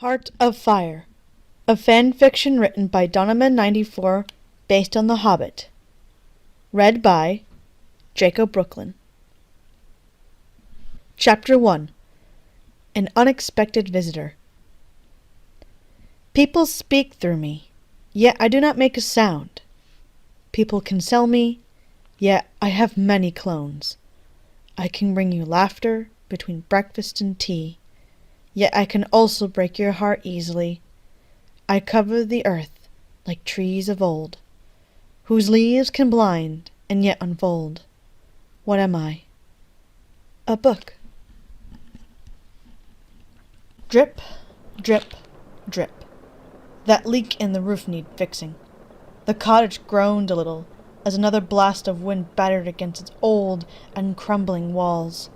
Heart of Fire, a fan fiction written by Donovan94 based on The Hobbit. Read by Jacob Brooklyn. Chapter 1. An Unexpected Visitor. People speak through me, yet I do not make a sound. People can sell me, yet I have many clones. I can bring you laughter between breakfast and tea, yet I can also break your heart easily. I cover the earth like trees of old, whose leaves can blind and yet unfold. What am I? A book. Drip, drip, drip. That leak in the roof needed fixing. The cottage groaned a little as another blast of wind battered against its old and crumbling walls.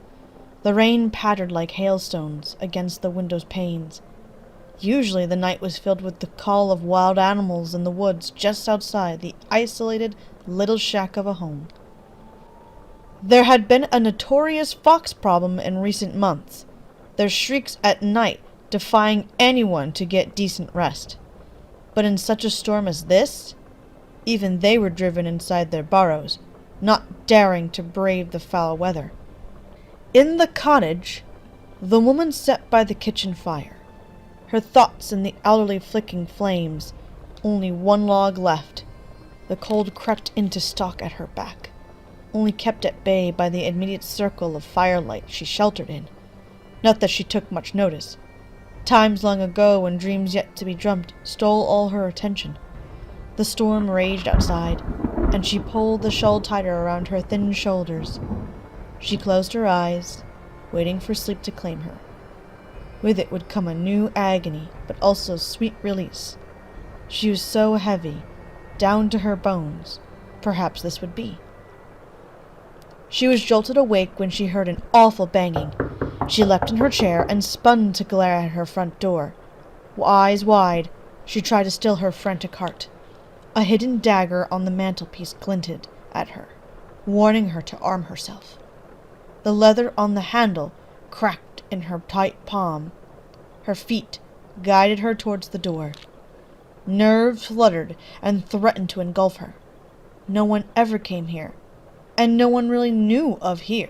The rain pattered like hailstones against the window's panes. Usually the night was filled with the call of wild animals in the woods just outside the isolated little shack of a home. There had been a notorious fox problem in recent months, their shrieks at night defying anyone to get decent rest. But in such a storm as this, even they were driven inside their burrows, not daring to brave the foul weather. In the cottage, the woman sat by the kitchen fire, her thoughts in the elderly flickering flames, only one log left. The cold crept into stalk at her back, only kept at bay by the immediate circle of firelight she sheltered in. Not that she took much notice. Times long ago, when dreams yet to be dreamt stole all her attention. The storm raged outside, and she pulled the shawl tighter around her thin shoulders. She closed her eyes, waiting for sleep to claim her. With it would come a new agony, but also sweet release. She was so heavy, down to her bones. Perhaps this would be. She was jolted awake when she heard an awful banging. She leapt in her chair and spun to glare at her front door. Eyes wide, she tried to still her frantic heart. A hidden dagger on the mantelpiece glinted at her, warning her to arm herself. The leather on the handle cracked in her tight palm. Her feet guided her towards the door. Nerves fluttered and threatened to engulf her. No one ever came here, and no one really knew of here.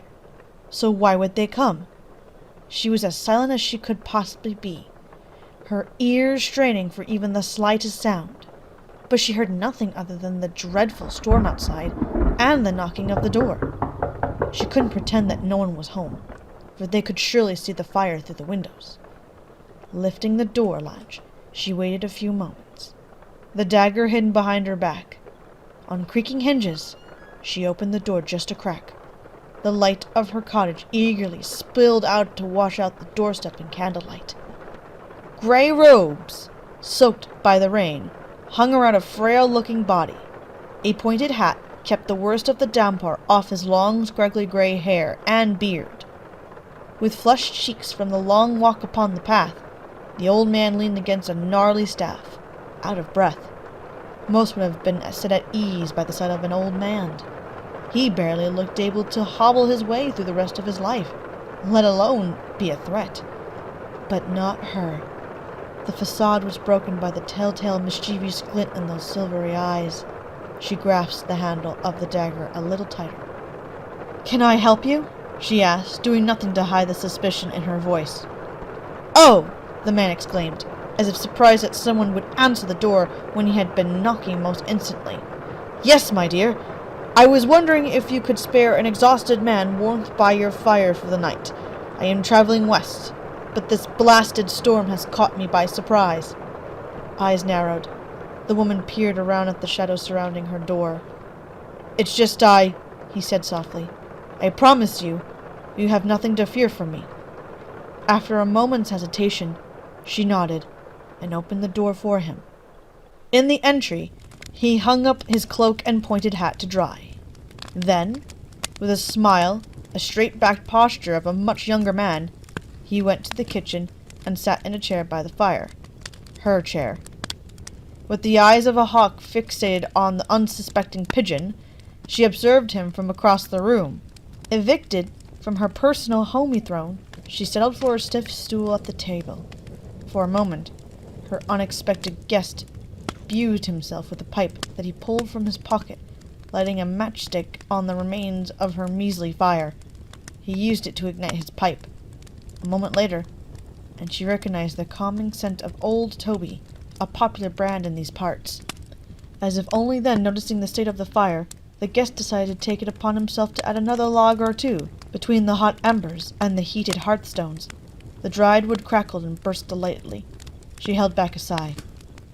So why would they come? She was as silent as she could possibly be, her ears straining for even the slightest sound. But she heard nothing other than the dreadful storm outside and the knocking of the door. She couldn't pretend that no one was home, for they could surely see the fire through the windows. Lifting the door latch, she waited a few moments, the dagger hidden behind her back. On creaking hinges, she opened the door just a crack. The light of her cottage eagerly spilled out to wash out the doorstep in candlelight. Gray robes, soaked by the rain, hung around a frail-looking body. A pointed hat kept the worst of the downpour off his long, scraggly gray hair and beard. With flushed cheeks from the long walk upon the path, the old man leaned against a gnarly staff, out of breath. Most would have been set at ease by the sight of an old man. He barely looked able to hobble his way through the rest of his life, let alone be a threat. But not her. The facade was broken by the telltale mischievous glint in those silvery eyes. She grasped the handle of the dagger a little tighter. "Can I help you?" she asked, doing nothing to hide the suspicion in her voice. "Oh!" the man exclaimed, as if surprised that someone would answer the door when he had been knocking most instantly. "Yes, my dear. I was wondering if you could spare an exhausted man warmed by your fire for the night. I am traveling west, but this blasted storm has caught me by surprise." Eyes narrowed. The woman peered around at the shadows surrounding her door. "It's just he said softly. "I promise you, you have nothing to fear from me." After a moment's hesitation, she nodded and opened the door for him. In the entry, he hung up his cloak and pointed hat to dry. Then, with a smile, a straight-backed posture of a much younger man, he went to the kitchen and sat in a chair by the fire. Her chair. With the eyes of a hawk fixated on the unsuspecting pigeon, she observed him from across the room. Evicted from her personal homey throne, she settled for a stiff stool at the table. For a moment, her unexpected guest busied himself with a pipe that he pulled from his pocket, lighting a matchstick on the remains of her measly fire. He used it to ignite his pipe. A moment later, and she recognized the calming scent of Old Toby, a popular brand in these parts. As if only then noticing the state of the fire, the guest decided to take it upon himself to add another log or two between the hot embers and the heated hearthstones. The dried wood crackled and burst delightedly. She held back a sigh.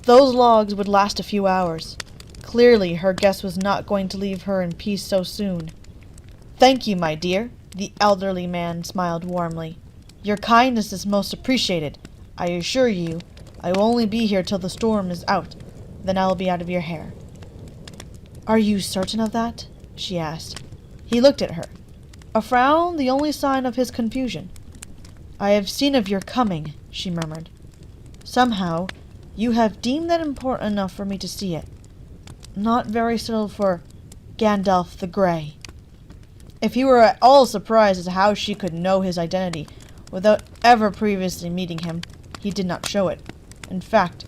Those logs would last a few hours. Clearly, her guest was not going to leave her in peace so soon. "Thank you, my dear," the elderly man smiled warmly. "Your kindness is most appreciated. I assure you, I will only be here till the storm is out. Then I will be out of your hair." "Are you certain of that?" she asked. He looked at her, a frown the only sign of his confusion. "I have seen of your coming," she murmured. "Somehow, you have deemed that important enough for me to see it. Not very subtle for Gandalf the Grey." If he were at all surprised as to how she could know his identity without ever previously meeting him, he did not show it. In fact,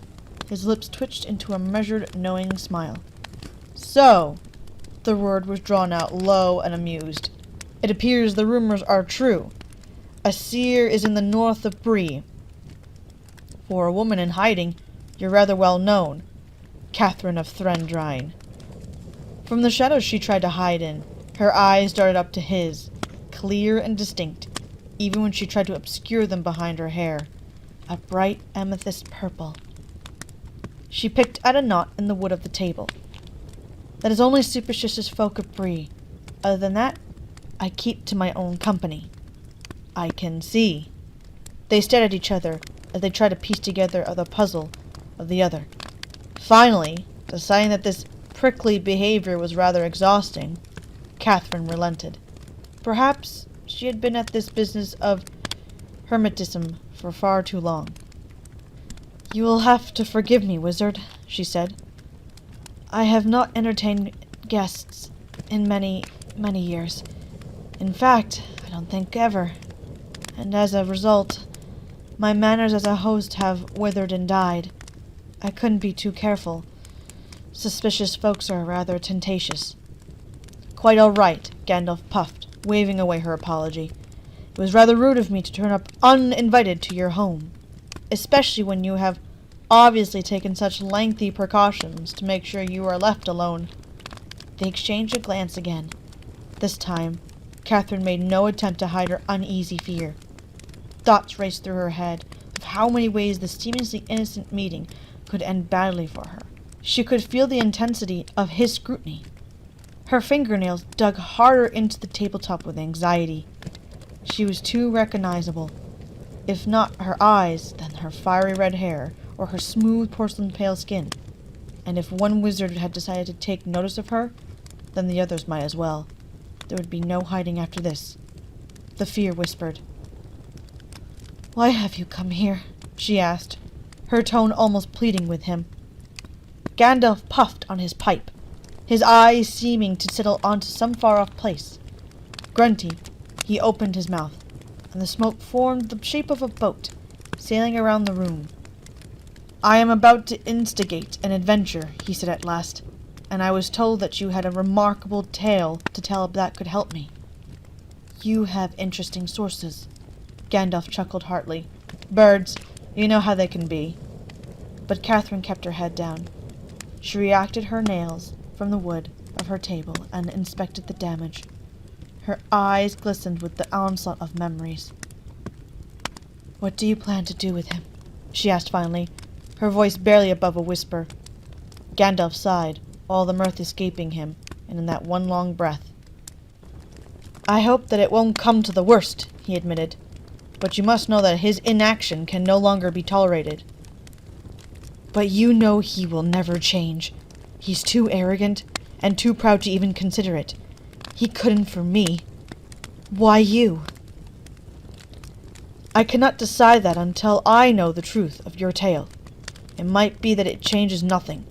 his lips twitched into a measured, knowing smile. "So," the word was drawn out low and amused, "it appears the rumors are true. A seer is in the north of Bree. For a woman in hiding, you're rather well known. Kathryn of Threndrine." From the shadows she tried to hide in, her eyes darted up to his, clear and distinct, even when she tried to obscure them behind her hair, a bright amethyst purple. She picked at a knot in the wood of the table. "That is only superstitious folk of Bree. Other than that, I keep to my own company." "I can see." They stared at each other as they tried to piece together the puzzle of the other. Finally, deciding that this prickly behavior was rather exhausting, Kathryn relented. Perhaps she had been at this business of hermetism for far too long. "You will have to forgive me, wizard," she said. "I have not entertained guests in many, many years. In fact, I don't think ever. And as a result, my manners as a host have withered and died. I couldn't be too careful. Suspicious folks are rather tentacious." "Quite all right," Gandalf puffed, waving away her apology. "It was rather rude of me to turn up uninvited to your home, especially when you have obviously taken such lengthy precautions to make sure you are left alone." They exchanged a glance again. This time, Kathryn made no attempt to hide her uneasy fear. Thoughts raced through her head of how many ways this seemingly innocent meeting could end badly for her. She could feel the intensity of his scrutiny. Her fingernails dug harder into the tabletop with anxiety. She was too recognizable. If not her eyes, then her fiery red hair, or her smooth porcelain pale skin. And if one wizard had decided to take notice of her, then the others might as well. There would be no hiding after this. The fear whispered. "Why have you come here?" she asked, her tone almost pleading with him. Gandalf puffed on his pipe, his eyes seeming to settle onto some far-off place. Grunting, he opened his mouth, and the smoke formed the shape of a boat, sailing around the room. "I am about to instigate an adventure," he said at last, "and I was told that you had a remarkable tale to tell that could help me." "You have interesting sources." Gandalf chuckled heartily. "Birds, you know how they can be." But Kathryn kept her head down. She reacted her nails from the wood of her table and inspected the damage. Her eyes glistened with the onslaught of memories. "What do you plan to do with him?" she asked finally, her voice barely above a whisper. Gandalf sighed, all the mirth escaping him, and in that one long breath. "I hope that it won't come to the worst," he admitted. "But you must know that his inaction can no longer be tolerated." "But you know he will never change. He's too arrogant, and too proud to even consider it. He couldn't for me. Why you?" "I cannot decide that until I know the truth of your tale. It might be that it changes nothing,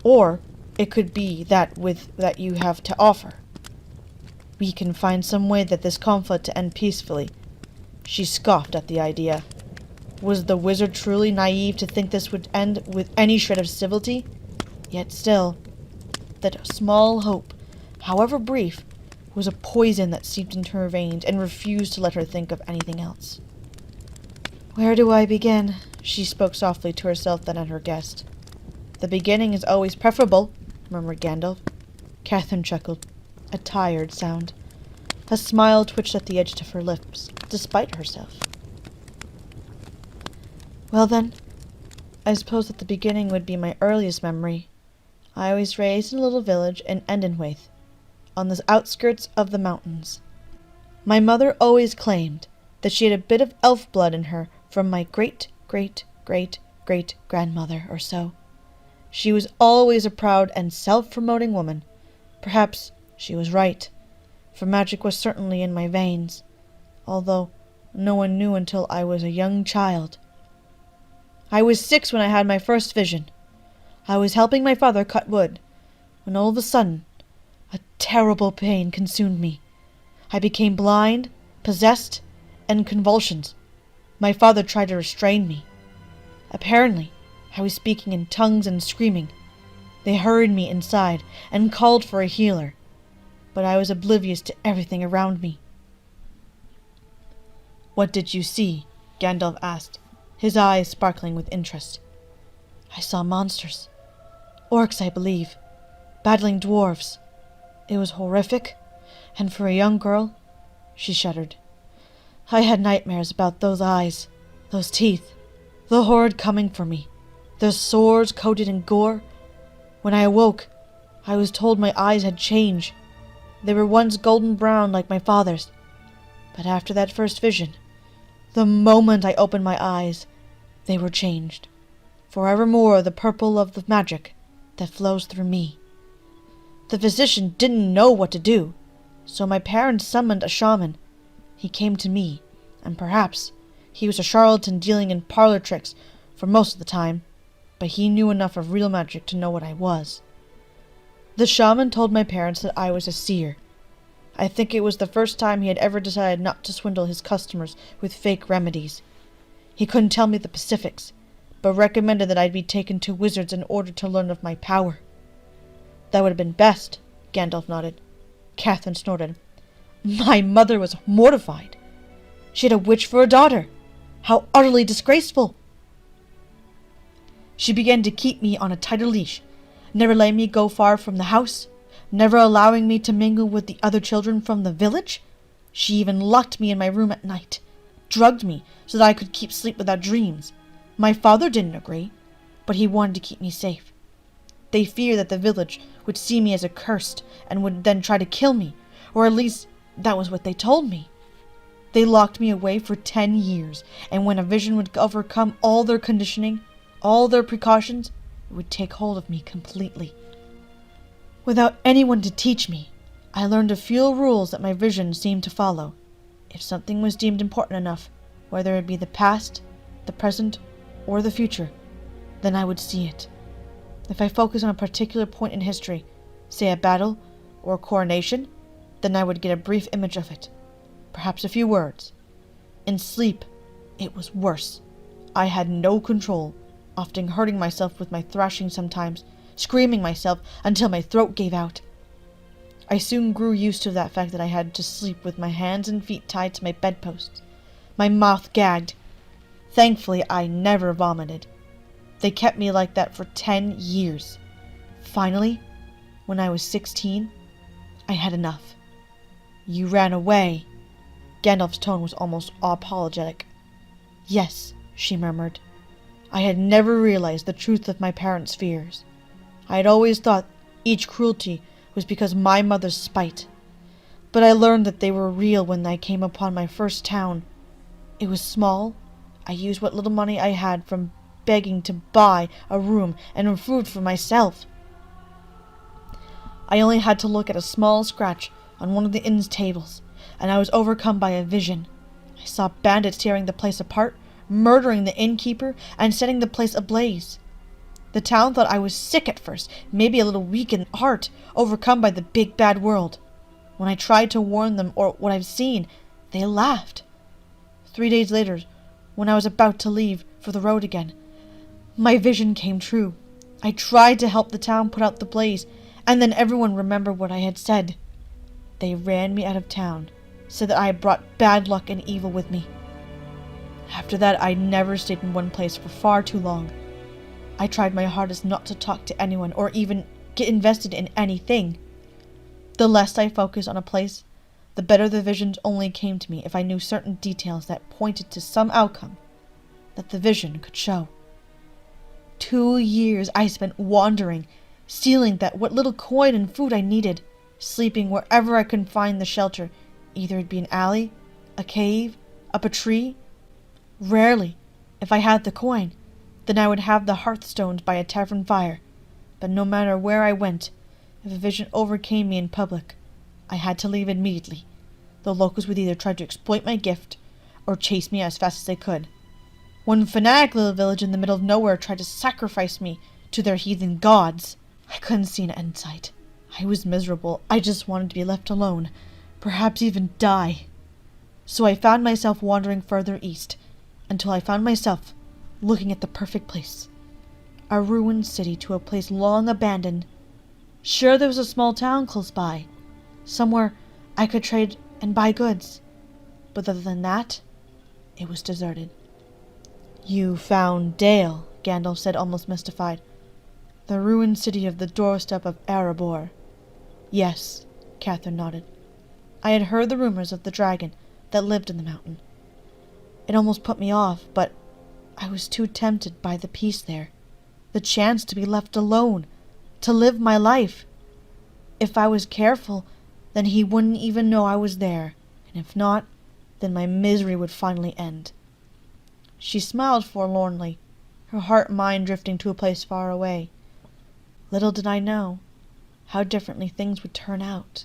or it could be that with that you have to offer. We can find some way that this conflict to end peacefully." She scoffed at the idea. Was the wizard truly naive to think this would end with any shred of civility? Yet still, that small hope, however brief, was a poison that seeped into her veins and refused to let her think of anything else. "Where do I begin?" She spoke softly to herself, then at her guest. "The beginning is always preferable," murmured Gandalf. Kathryn chuckled, a tired sound. A smile twitched at the edge of her lips, despite herself. "Well then, I suppose that the beginning would be my earliest memory. I was raised in a little village in Endenwaith, on the outskirts of the mountains. My mother always claimed that she had a bit of elf blood in her from my great-great-great-great-grandmother or so. She was always a proud and self-promoting woman. Perhaps she was right, for magic was certainly in my veins, although no one knew until I was a young child. I was 6 when I had my first vision. I was helping my father cut wood, when all of a sudden, a terrible pain consumed me. I became blind, possessed, and convulsions. My father tried to restrain me. Apparently, I was speaking in tongues and screaming. They hurried me inside and called for a healer, but I was oblivious to everything around me." "What did you see?" Gandalf asked, his eyes sparkling with interest. "I saw monsters. Orcs, I believe. Battling dwarves. It was horrific, and for a young girl," she shuddered, "I had nightmares about those eyes, those teeth, the horde coming for me, their swords coated in gore. When I awoke, I was told my eyes had changed. They were once golden brown like my father's. But after that first vision, the moment I opened my eyes, they were changed. Forevermore the purple of the magic that flows through me. The physician didn't know what to do, so my parents summoned a shaman. He came to me, and perhaps he was a charlatan dealing in parlor tricks for most of the time, but he knew enough of real magic to know what I was. The shaman told my parents that I was a seer. I think it was the first time he had ever decided not to swindle his customers with fake remedies. He couldn't tell me the specifics, but recommended that I be taken to wizards in order to learn of my power." "That would have been best," Gandalf nodded. Kathryn snorted. "My mother was mortified. She had a witch for a daughter. How utterly disgraceful! She began to keep me on a tighter leash, never letting me go far from the house, never allowing me to mingle with the other children from the village. She even locked me in my room at night, drugged me so that I could keep sleep without dreams. My father didn't agree, but he wanted to keep me safe. They feared that the village would see me as accursed and would then try to kill me, or at least that was what they told me. They locked me away for 10 years, and when a vision would overcome all their conditioning, all their precautions, it would take hold of me completely. Without anyone to teach me, I learned a few rules that my vision seemed to follow. If something was deemed important enough, whether it be the past, the present, or the future, then I would see it. If I focus on a particular point in history, say a battle or a coronation, then I would get a brief image of it, perhaps a few words. In sleep, it was worse. I had no control, often hurting myself with my thrashing sometimes, screaming myself until my throat gave out. I soon grew used to that fact that I had to sleep with my hands and feet tied to my bedposts, my mouth gagged. Thankfully, I never vomited. They kept me like that for 10 years. Finally, when I was 16, I had enough. "You ran away." Gandalf's tone was almost apologetic. "Yes," she murmured. I had never realized the truth of my parents' fears. I had always thought each cruelty was because my mother's spite. But I learned that they were real when I came upon my first town. It was small. I used what little money I had from begging to buy a room and food for myself. I only had to look at a small scratch on one of the inn's tables, and I was overcome by a vision. I saw bandits tearing the place apart, murdering the innkeeper, and setting the place ablaze. The town thought I was sick at first, maybe a little weak in heart, overcome by the big bad world. When I tried to warn them or what I've seen, they laughed. 3 days later, when I was about to leave for the road again. My vision came true. I tried to help the town put out the blaze, and then everyone remembered what I had said. They ran me out of town, said that I had brought bad luck and evil with me. After that, I never stayed in one place for far too long. I tried my hardest not to talk to anyone or even get invested in anything. The less I focused on a place, the better the visions only came to me if I knew certain details that pointed to some outcome that the vision could show. 2 years I spent wandering, stealing that what little coin and food I needed, sleeping wherever I could find the shelter, either it be an alley, a cave, up a tree. Rarely, if I had the coin, then I would have the hearthstones by a tavern fire, but no matter where I went, if a vision overcame me in public, I had to leave immediately. The locals would either try to exploit my gift, or chase me as fast as they could. One fanatic little village in the middle of nowhere tried to sacrifice me to their heathen gods. I couldn't see an end sight. I was miserable. I just wanted to be left alone, perhaps even die. So I found myself wandering further east, until I found myself looking at the perfect place. A ruined city to a place long abandoned. Sure, there was a small town close by, somewhere I could trade and buy goods, but other than that, it was deserted. "You found Dale," Gandalf said, almost mystified. "The ruined city of the doorstep of Erebor." "Yes," Kathryn nodded. "I had heard the rumors of the dragon that lived in the mountain. It almost put me off, but I was too tempted by the peace there, the chance to be left alone, to live my life. If I was careful, then he wouldn't even know I was there, and if not, then my misery would finally end." She smiled forlornly, her heart and mind drifting to a place far away. Little did I know how differently things would turn out.